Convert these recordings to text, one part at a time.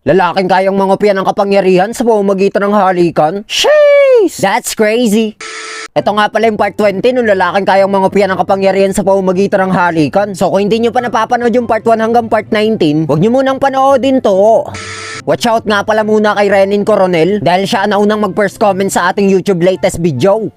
Lalaking kayang mangopya ng kapangyarihan sa pamamagitan ng halikan? Sheesh! That's crazy! Ito nga pala yung part 20 nung lalaking kayang mangopya ng kapangyarihan sa pamamagitan ng halikan. So kung hindi nyo pa napapanood yung part 1 hanggang part 19, huwag nyo munang panoodin to. Watch out nga pala muna kay Renin Coronel dahil siya ang naunang mag-first comment sa ating YouTube latest video.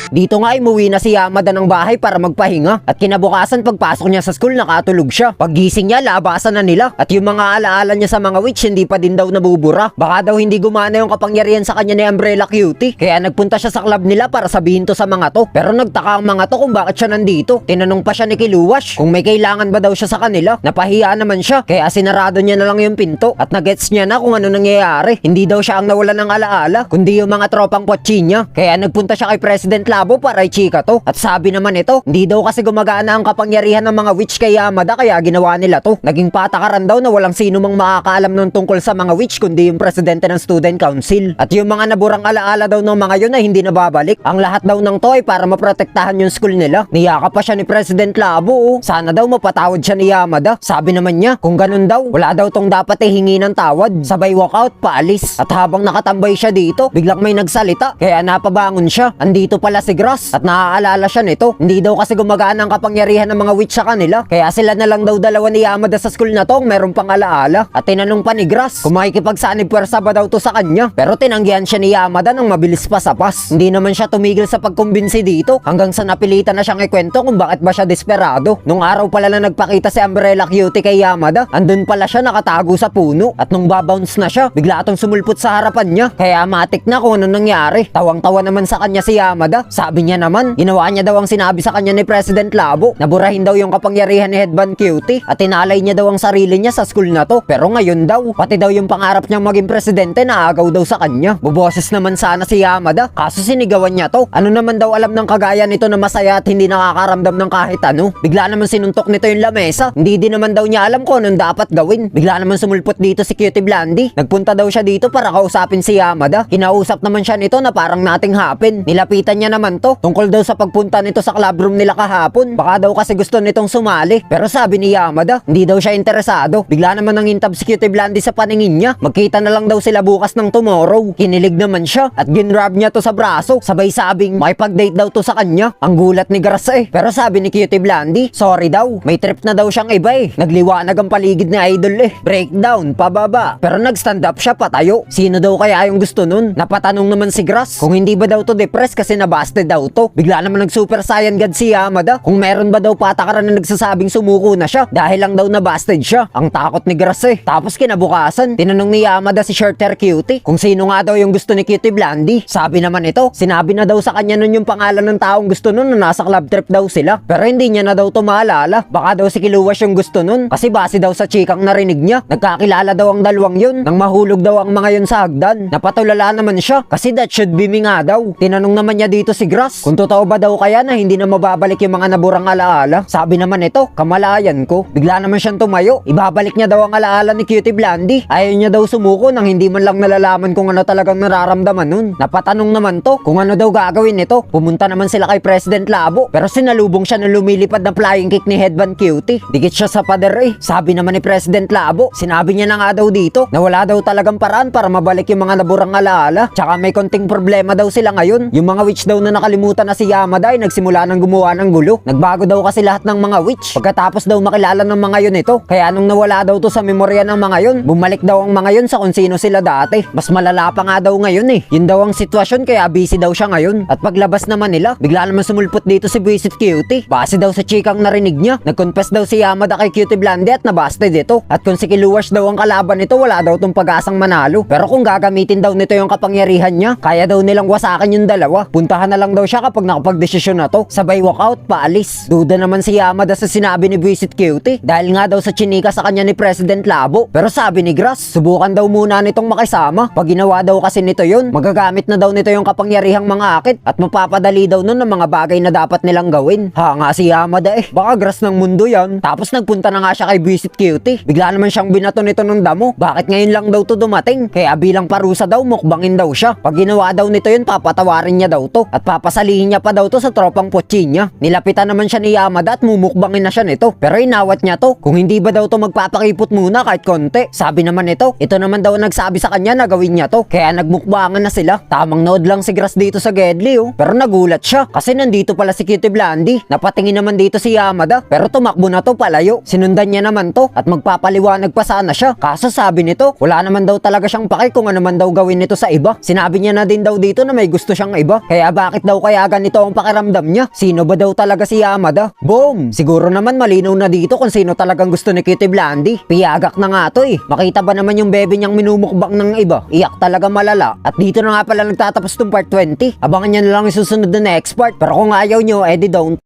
Dito nga ay umuwi na si Yamada ng bahay para magpahinga at kinabukasan pagpasok niya sa school nakatulog siya. Paggising niya labasan na nila at yung mga alaala niya sa mga witch hindi pa din daw nabubura. Baka daw hindi gumana yung kapangyarihan sa kanya ni Umbrella Cutie kaya nagpunta siya sa club nila para sabihin to sa mga to. Pero nagtaka ang mga to kung bakit siya nandito. Tinanong pa siya ni Kiluwash kung may kailangan ba daw siya sa kanila. Napahiya naman siya kaya sinarado niya na lang yung pinto at nagets niya na kung ano nangyayari. Hindi daw siya ang nawala ng alaala kundi yung mga tropang potchi niya. Kaya nagpunta siya kay President Labo para i-chika to. At sabi naman ito, hindi daw kasi gumagana ang kapangyarihan ng mga witch kay Yamada kaya ginawa nila to. Naging patakaran daw na walang sino mang makakaalam nun tungkol sa mga witch kundi yung presidente ng student council. At yung mga naburang alaala daw ng mga yun ay hindi nababalik. Ang lahat daw ng to ay para maprotektahan yung school nila. Niyaka pa siya ni President Labo. Sana daw mapatawad siya ni Yamada. Sabi naman niya, kung ganun daw, wala daw tong dapat hingi ng tawad. Sabay walkout, paalis. At habang nakatambay siya dito, biglang may nagsalita. Kaya napabangon siya. Andito pala si Grass. At naaalala siya nito. Hindi daw kasi gumagana ang kapangyarihan ng mga witch sa kanila. Kaya sila na lang daw dalawa ni Yamada sa school na to meron pang alaala. At tinanong pa ni Grass kung makikipagsanib pwersa ba daw to sa kanya. Pero tinanggihan siya ni Yamada ng mabilis pa sa pas. Hindi naman siya tumigil sa pagkumbinsi dito hanggang sa napilitan na siyang ikwento kung bakit ba siya desperado. Nung araw pala na nagpakita si Umbrella Cutie kay Yamada, andun pala siya nakatago sa puno. At nung babounce na siya, bigla atong sumulpot sa harapan niya. Kaya matik na kung ano nangyari. Tawang-tawa naman sa kanya si Yamada. Sabi niya naman, ginawa niya daw ang sinabi sa kanya ni President Labo. Naburahin daw yung kapangyarihan ni Headband Cutie at tinalay niya daw ang sarili niya sa school na to. Pero ngayon daw, pati daw yung pangarap niyang maging presidente naagaw daw sa kanya. Buboses naman sana si Yamada, kaso sinigawan niya to. Ano naman daw alam ng kagaya nito na masaya at hindi nakakaramdam ng kahit ano. Bigla naman sinuntok nito yung lamesa. Hindi din naman daw niya alam kung anong dapat gawin. Bigla naman sumulpot dito si Cutie Blandy. Nagpunta daw siya dito para kausapin si Yamada. Kinausap naman siya nito na parang nothing happen. Nilapitan niya naman to tungkol daw sa pagpunta nito sa club room nila kahapon. Baka daw kasi gusto nitong sumali. Pero sabi ni Yamada, hindi daw siya interesado. Bigla naman nangintab si Cutie Blandy sa paningin niya. Magkita na lang daw sila bukas ng tomorrow. Kinilig naman siya at ginrab niya to sa braso. Sabay sabing makipag-date daw to sa kanya. Ang gulat ni Grass Pero sabi ni Cutie Blandy, sorry daw. May trip na daw siyang iba Nagliwanag ang paligid ni Idol Breakdown, pababa. Pero nag-stand up siya patayo. Sino daw kaya yung gusto nun? Napatanong naman si Grass kung hindi ba daw to depressed kasi nabasted daw to. Bigla naman nag-super saiyan god si Yamada kung meron ba daw patakaran na nagsasabing sumuko na siya dahil lang daw nabasted siya. Ang takot ni Grass Tapos kinabukasan, tinanong ni Yamada si Shorter Cutie kung sino nga daw yung gusto ni Cutie Blandy. Sabi naman ito, sinabi na daw sa kanya nun yung pangalan ng taong gusto nun na nasa club trip daw sila. Pero hindi niya na daw to maalala. Baka daw si Kiluwash yung gusto nun kasi base daw sa chikang narinig niya. Nagkakilala daw ang dalawang yun nang mahulog daw ang mga yun sa hagdan. Napatulala naman siya kasi that should be me nga daw. Tinanong naman niya dito si Grass kung totoo ba daw kaya na hindi na mababalik yung mga naburang alaala. Sabi naman ito, kamalayan ko. Bigla naman siyang tumayo. Ibabalik niya daw ang alaala ni Cutie Blandy. Ayaw niya daw sumuko nang hindi man lang nalalaman kung ano talagang nararamdaman nun. Napatanong naman to kung ano daw gagawin nito. Pumunta naman sila kay President Labo pero sinalubong siya ng lumilipad na flying kick ni Headband Cutie. Dikit siya sa pader Sabi naman ni President Labo, sinabi niya na nga daw dito na wala daw talagang paraan para mabalik yung mga naburang alaala. Tsaka may konting problema daw sila ngayon. Yung mga witch daw na nakalimutan na si Yamada ay nagsimula ng gumawa ng gulo. Nagbago daw kasi lahat ng mga witch pagkatapos daw makilala ng mga yun ito. Kaya nung nawala daw to sa memorya ng mga yun, bumalik daw ang mga yun sa kung sino sila dati. Mas malala pa nga daw ngayon Yun daw ang sitwasyon kaya busy daw siya ngayon. At paglabas naman nila, bigla naman sumulpot dito si Visit Cutie. Base daw sa chikang narinig niya, nag-confess daw si Yamada kay Cutie Blandy at nabasted ito. At kung si Kiluwash daw ang kalaban nito, wala daw tong pag-asang manalo. Pero kung gagamitin daw nito yung kapangyarihan niya, kaya daw nilang wasakin yung dalawa. Puntahan na lang daw siya kapag nakapag-desisyon na to. Sabay walkout, paalis. Duda naman si Yamada sa sinabi ni Visit Cutie dahil nga daw sa chinika sa kanya ni President Labo. Pero sabi ni Grass, subukan daw muna nitong makisama. Pag ginawa daw kasi nito yun, magagamit na daw nito yung kapangyarihang mga akit at mapapadali daw nun ng mga bagay na dapat nilang gawin. Ha nga si Yamada baka Grass ng mundo yan. Tapos nagpunta na nga siya kay Visit Cutie. Bigla naman siyang binato nito ng damo. Bakit ngayon lang daw to dumating? Kaya bilang parusa daw, mukbangin daw siya. Pag ginawa daw nito yun, papatawarin niya daw to. At Papasalihin niya pa daw to sa tropang potsi niya. Nilapitan naman siya ni Yamada at mumukbangin na siya nito. Pero inawat niya to kung hindi ba daw to magpapakipot muna kahit konti. Sabi naman nito, ito naman daw nagsabi sa kanya na gawin niya to. Kaya nagmukbangan na sila. Tamang nood lang si Grass dito sa Gedli pero nagulat siya kasi nandito pala si Cutie Blandy. Napatingin naman dito si Yamada pero tumakbo na to palayo. Sinundan niya naman to at magpapaliwanag pa sana siya. Kaso sabi nito, wala naman daw talaga siyang pake kung ano man daw gawin nito sa iba. Sinabi niya na din daw dito na may gusto siyang iba. Kaya bakit daw kaya ganito ang pakiramdam niya? Sino ba daw talaga si Yamada? Boom! Siguro naman malinaw na dito kung sino talagang gusto ni Cutie Blandy. Piyagak na nga to Makita ba naman yung bebe niyang minumukbang ng iba? Iyak talaga malala. At dito na nga pala nagtatapos tong part 20. Abangan niyo na lang yung susunod na next part. Pero kung ayaw nyo, edi don't.